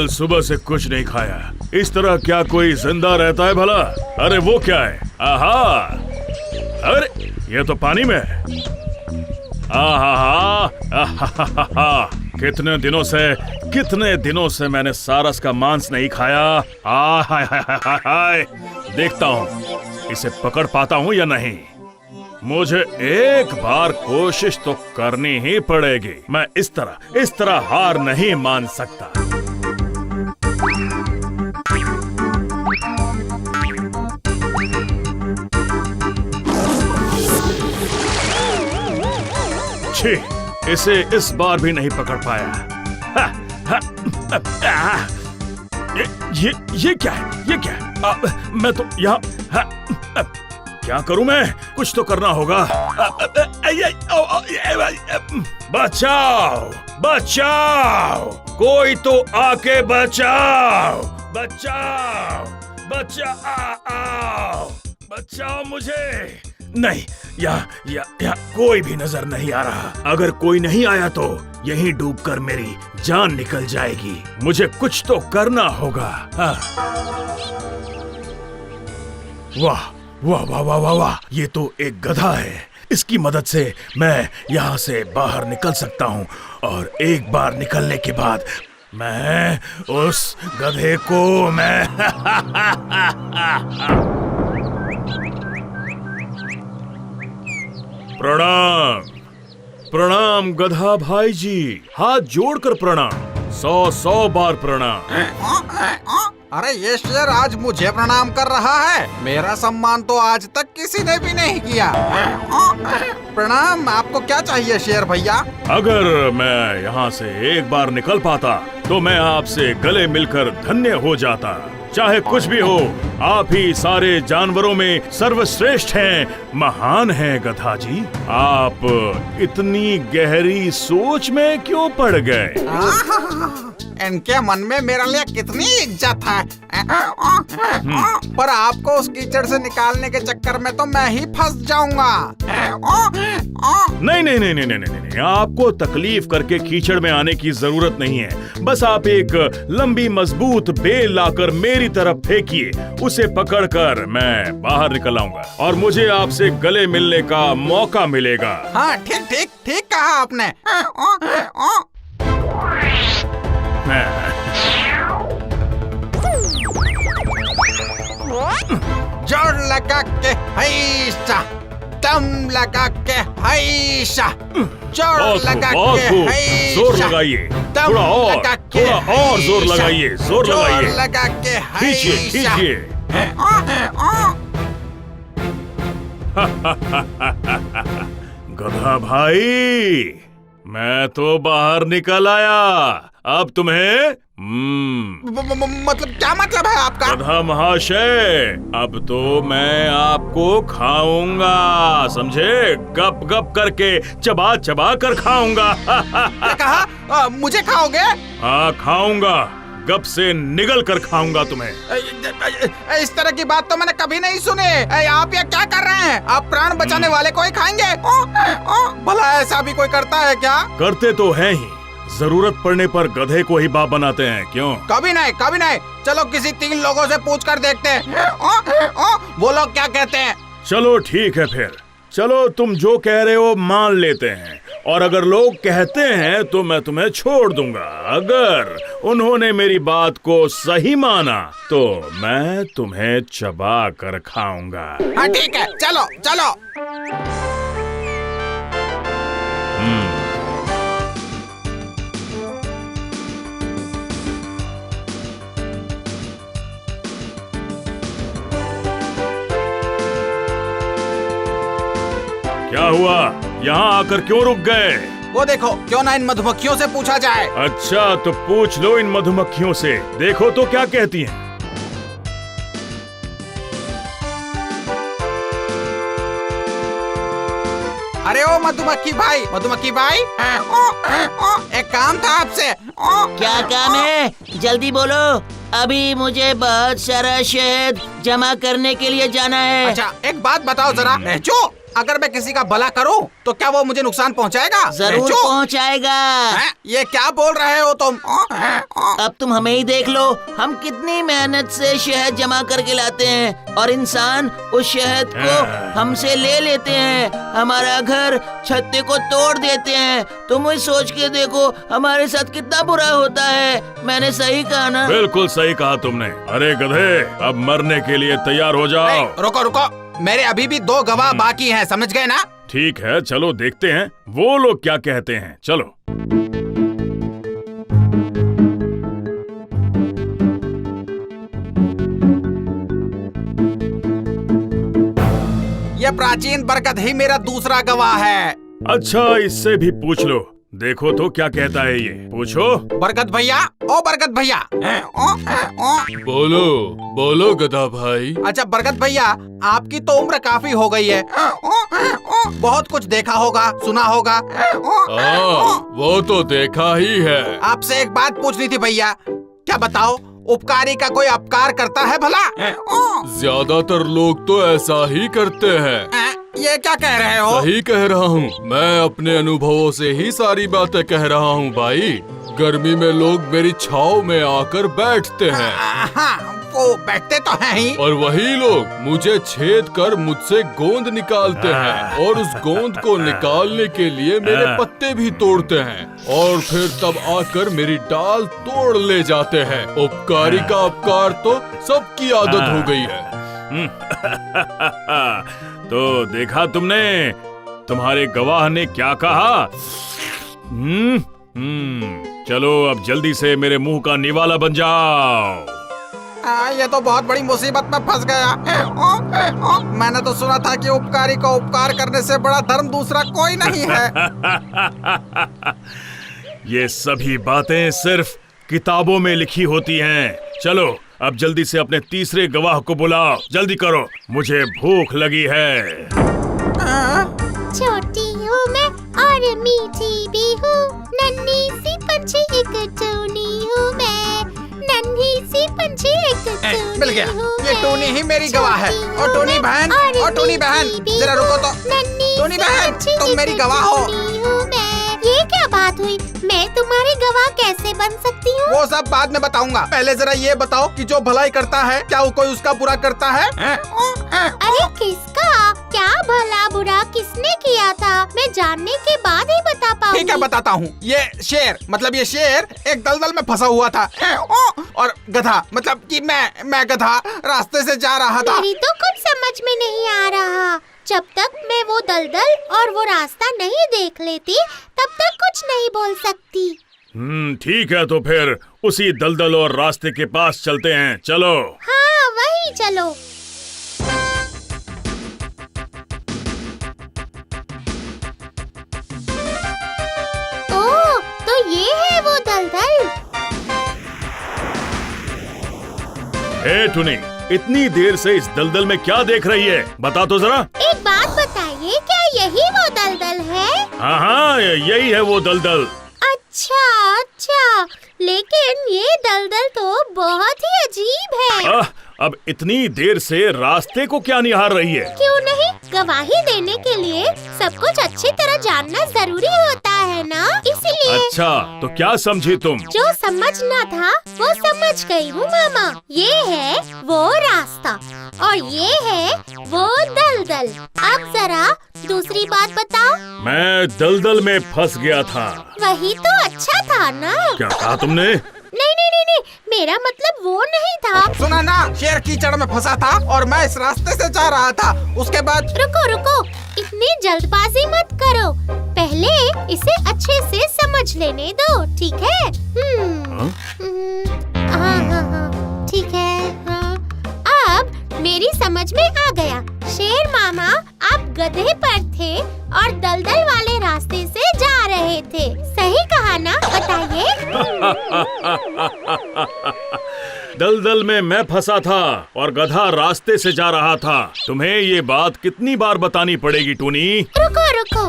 कल सुबह से कुछ नहीं खाया। इस तरह क्या कोई जिंदा रहता है भला? अरे वो क्या है? आहा, अरे ये तो पानी में है। आहा, कितने दिनों से मैंने सारस का मांस नहीं खाया। हाय, देखता हूँ इसे पकड़ पाता हूँ या नहीं। मुझे एक बार कोशिश तो करनी ही पड़ेगी। मैं इस तरह हार नहीं मान सकता। छी, इसे इस बार भी नहीं पकड़ पाया। ये क्या है? मैं तो यहाँ क्या करूं मैं? कुछ तो करना होगा। बचाओ, कोई तो आके बचाओ मुझे। नहीं, यहाँ कोई भी नजर नहीं आ रहा। अगर कोई नहीं आया तो यहीं डूबकर मेरी जान निकल जाएगी। मुझे कुछ तो करना होगा। वाह, ये तो एक गधा है। इसकी मदद से मैं यहाँ से बाहर निकल सकता हूँ और एक बार निकलने के बाद मैं उस गधे को प्रणाम गधा भाई जी। हाथ जोड़कर प्रणाम। 100 बार प्रणाम। अरे ये शेर आज मुझे प्रणाम कर रहा है। मेरा सम्मान तो आज तक किसी ने भी नहीं किया। प्रणाम। आपको क्या चाहिए शेर भैया? अगर मैं यहाँ से एक बार निकल पाता तो मैं आपसे गले मिलकर धन्य हो जाता। चाहे कुछ भी हो, आप ही सारे जानवरों में सर्वश्रेष्ठ हैं, महान हैं गधा जी। आप इतनी गहरी सोच में क्यों पड़ गए? इनके मन में मेरे लिए कितनी इज्जत है। पर आपको उस कीचड़ से निकालने के चक्कर में तो मैं ही फंस जाऊंगा। नहीं, आपको तकलीफ करके कीचड़ में आने की जरूरत नहीं है। बस आप एक लंबी मजबूत बेल लाकर मेरी तरफ फेंकिए। उसे पकड़कर मैं बाहर निकल आऊंगा और मुझे आपसे गले मिलने का मौका मिलेगा। हाँ, ठीक कहा आपने। जोर लगा के हैशा, दम लगा के हैशा, जोर लगा के हैशा, जोर लगाइए, थोड़ा और जोर लगाइए, जोर लगा के खींचिए। गधा भाई, मैं तो बाहर निकल आया। अब तुम्हें मतलब क्या मतलब है आपका? गधा महाशय, अब तो मैं आपको खाऊंगा, समझे? गप गप करके चबा कर खाऊंगा। क्या कहा? मुझे खाओगे? हाँ, खाऊंगा। गप से निगल कर खाऊंगा तुम्हें। इस तरह की बात तो मैंने कभी नहीं सुनी। आप ये क्या कर रहे हैं? आप प्राण बचाने वाले को ही खाएंगे? भला ऐसा भी कोई करता है क्या? करते तो हैं ही। जरूरत पड़ने पर गधे को ही बाप बनाते हैं। क्यों? कभी नहीं। चलो किसी 3 लोगों से पूछ कर देखते हैं। वो लोग क्या कहते हैं। चलो ठीक है फिर। चलो, तुम जो कह रहे हो मान लेते हैं, और अगर लोग कहते हैं तो मैं तुम्हें छोड़ दूंगा। अगर उन्होंने मेरी बात को सही माना तो मैं तुम्हें चबा कर खाऊंगा। हाँ ठीक है, चलो। क्या हुआ? यहाँ आकर क्यों रुक गए? वो देखो, क्यों ना इन मधुमक्खियों से पूछा जाए। अच्छा, तो पूछ लो इन मधुमक्खियों से। देखो तो क्या कहती हैं। अरे ओ मधुमक्खी भाई, एक काम था आपसे। क्या काम है? जल्दी बोलो, अभी मुझे बहुत सारा शहद जमा करने के लिए जाना है। अच्छा, एक बात बताओ जरा, जो अगर मैं किसी का भला करूं तो क्या वो मुझे नुकसान पहुंचाएगा? जरूर बेचो। पहुंचाएगा। हैं? ये क्या बोल रहे हो तुम? अब तुम हमें ही देख लो, हम कितनी मेहनत से शहद जमा करके लाते हैं और इंसान उस शहद को हमसे ले लेते हैं, हमारा घर छत्ते को तोड़ देते हैं। तुम वही सोच के देखो हमारे साथ कितना बुरा होता है। मैंने सही कहा ना? बिल्कुल सही कहा तुमने। अरे गधे, अब मरने के लिए तैयार हो जाओ। रुको रुको, मेरे अभी भी 2 गवाह बाकी हैं, समझ गए ना? ठीक है, चलो देखते हैं वो लोग क्या कहते हैं। चलो। ये प्राचीन बरगद ही मेरा दूसरा गवाह है। अच्छा, इससे भी पूछ लो, देखो तो क्या कहता है ये। पूछो। बरगद भैया, ओ बरगद भैया। बोलो बोलो गधा भाई। अच्छा बरगद भैया, आपकी तो उम्र काफी हो गई है, बहुत कुछ देखा होगा, सुना होगा। वो तो देखा ही है। आपसे एक बात पूछनी थी भैया, क्या बताओ, उपकारी का कोई अपकार करता है भला? ज्यादातर लोग तो ऐसा ही करते हैं। ये क्या कह रहे हो? सही कह रहा हूँ, मैं अपने अनुभवों से ही सारी बातें कह रहा हूँ भाई। गर्मी में लोग मेरी छाव में आकर बैठते हैं। हाँ, वो बैठते तो हैं ही। और वही लोग मुझे छेद कर मुझसे गोंद निकालते हैं और उस गोंद को निकालने के लिए मेरे पत्ते भी तोड़ते हैं और फिर तब आकर मेरी डाल तोड़ ले जाते हैं। उपकारी का उपकार तो सबकी आदत हो गई है। तो देखा तुमने, तुम्हारे गवाह ने क्या कहा? चलो अब जल्दी से मेरे मुंह का निवाला बन जाओ। ये तो बहुत बड़ी मुसीबत में फंस गया। मैंने तो सुना था कि उपकारी को उपकार करने से बड़ा धर्म दूसरा कोई नहीं है। ये सभी बातें सिर्फ किताबों में लिखी होती हैं। चलो अब जल्दी से अपने तीसरे गवाह को बुलाओ, जल्दी करो, मुझे भूख लगी है। छोटी हूँ मैं और मीठी भी हूँ, नन्ही सी पंछी एक टूनी हूँ मैं, नन्ही सी पंछी एक टूनी मिल गया, हूँ ये मैं। टोनी ही मेरी गवाह है। और टोनी बहन, और टोनी बहन, जरा रुको तो। टोनी बहन, तुम मेरी गवाह हो। ये क्या बात हुई? मैं तुम्हारी गवाह कैसे बन सकती हूँ? वो सब बाद में बताऊंगा, पहले जरा ये बताओ कि जो भलाई करता है क्या वो कोई उसका बुरा करता है? अरे किसका क्या भला बुरा किसने किया था? मैं जानने के बाद ही बता पाऊंगी। ठीक है, बताता हूँ। ये शेर, मतलब ये शेर एक दलदल में फंसा हुआ था, और गधा, मतलब कि मैं गधा रास्ते से जा रहा था। मेरी तो कुछ समझ में नहीं आ रहा। जब तक मैं वो दलदल और वो रास्ता नहीं देख लेती तब तक कुछ नहीं बोल सकती। ठीक है, तो फिर उसी दलदल और रास्ते के पास चलते हैं, चलो। हाँ वही चलो। ओह, तो ये है वो दलदल। हे टुनी, इतनी देर से इस दलदल में क्या देख रही है? बता तो जरा। एक बात बताइए, क्या यही वो दलदल है? हाँ, यही है वो दलदल। अच्छा, लेकिन ये दलदल तो बहुत ही अजीब है। अब इतनी देर से रास्ते को क्या निहार रही है? क्यों नहीं, गवाही देने के लिए सब कुछ अच्छी तरह जानना जरूरी होता है ना, इसीलिए। अच्छा, तो क्या समझी तुम? जो समझना था वो समझ गई हूँ मामा। ये है वो रास्ता और ये है वो दलदल। अब जरा दूसरी बात बताओ। मैं दलदल में फंस गया था। वही तो अच्छा था ना। क्या कहा तुमने? नहीं, मेरा मतलब वो नहीं था। सुना ना, शेर कीचड़ में फंसा था और मैं इस रास्ते से जा रहा था। उसके बाद रुको, इतनी जल्दबाजी मत करो, पहले इसे अच्छे से समझ लेने दो, ठीक है? हाँ, ठीक है। हाँ, अब मेरी समझ में आ गया। शेर मामा, आप गधे पर थे और दलदल वाले रास्ते से जा रहे थे, सही कहा ना? बताइए। दलदल में मैं फंसा था और गधा रास्ते से जा रहा था। तुम्हें ये बात कितनी बार बतानी पड़ेगी टूनी? रुको,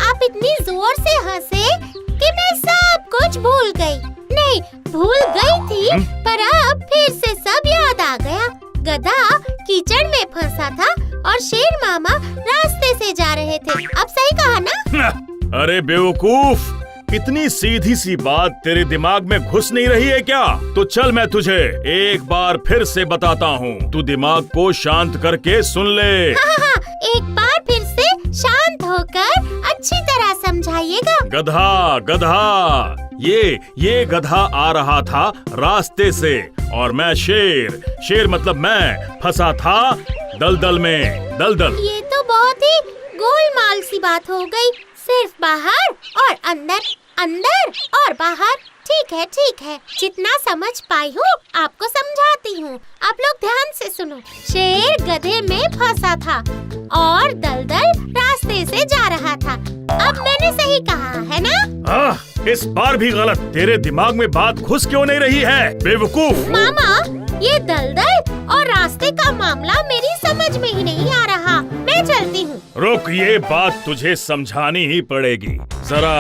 आप इतनी जोर से हंसे कि मैं सब कुछ भूल गई। नहीं, भूल गई थी, पर अब फिर से सब याद आ गया। गधा कीचड़ में फंसा था और शेर मामा रास्ते से जा रहे थे। अब सही कहा ना? अरे बेवकूफ, इतनी सीधी सी बात तेरे दिमाग में घुस नहीं रही है क्या? तो चल मैं तुझे एक बार फिर से बताता हूँ, तू दिमाग को शांत करके सुन ले। हाँ, एक बार फिर से शांत होकर अच्छी तरह समझाइएगा। गधा गधा, ये गधा आ रहा था रास्ते से और मैं शेर मतलब मैं फंसा था दलदल में। दलदल। ये तो बहुत ही गोलमाल सी बात हो गई। सिर्फ बाहर और अंदर, अंदर और बाहर। ठीक है, जितना समझ पाई हूँ आपको समझाती हूँ। आप लोग ध्यान से सुनो। शेर गधे में फंसा था और दलदल रास्ते से जा रहा था। अब मैंने सही कहा है ना? इस बार भी गलत। तेरे दिमाग में बात घुस क्यों नहीं रही है बेवकूफ? मामा, ये दलदल और रास्ते का मामला मेरी समझ में ही नहीं आ रहा। मैं चलती हूँ। रुक, ये बात तुझे समझानी ही पड़ेगी। जरा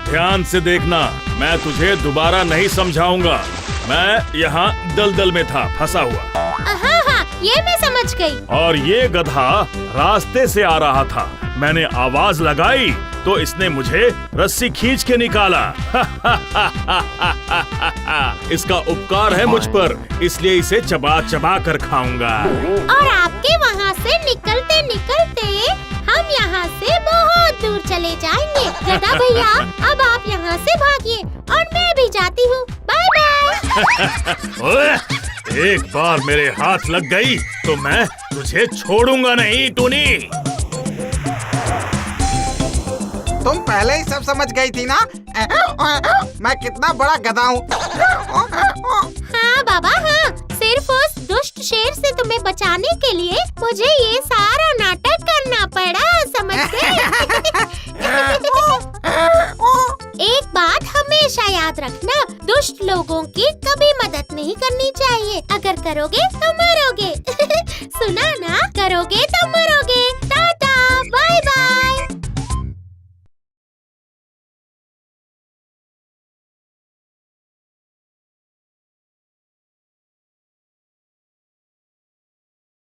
ध्यान से देखना, मैं तुझे दोबारा नहीं समझाऊंगा। मैं यहाँ दलदल में था फंसा हुआ। हाँ, ये मैं समझ गई। और ये गधा रास्ते से आ रहा था। मैंने आवाज लगाई तो इसने मुझे रस्सी खींच के निकाला। इसका उपकार है मुझ पर, इसलिए इसे चबा चबा कर खाऊंगा। और आपके वहाँ से निकलते निकलते हम यहाँ से बहुत दूर चले जाएंगे। गधा भैया, अब आप यहाँ से भागिए और मैं भी जाती हूँ। Bye bye. ओए, एक बार मेरे हाथ लग गई तो मैं तुझे छोड़ूंगा नहीं टूनी। तुम पहले ही सब समझ गई थी ना मैं कितना बड़ा गधा हूँ। हाँ बाबा, हाँ। सिर्फ उस दुष्ट शेर से तुम्हें बचाने के लिए मुझे ये सारा नाटक करना पड़ा, समझ गए? एक बात हमेशा याद रखना, दुष्ट लोगों की कभी मदद नहीं करनी चाहिए। अगर करोगे तो मरोगे। सुना ना, करोगे तो मरोगे।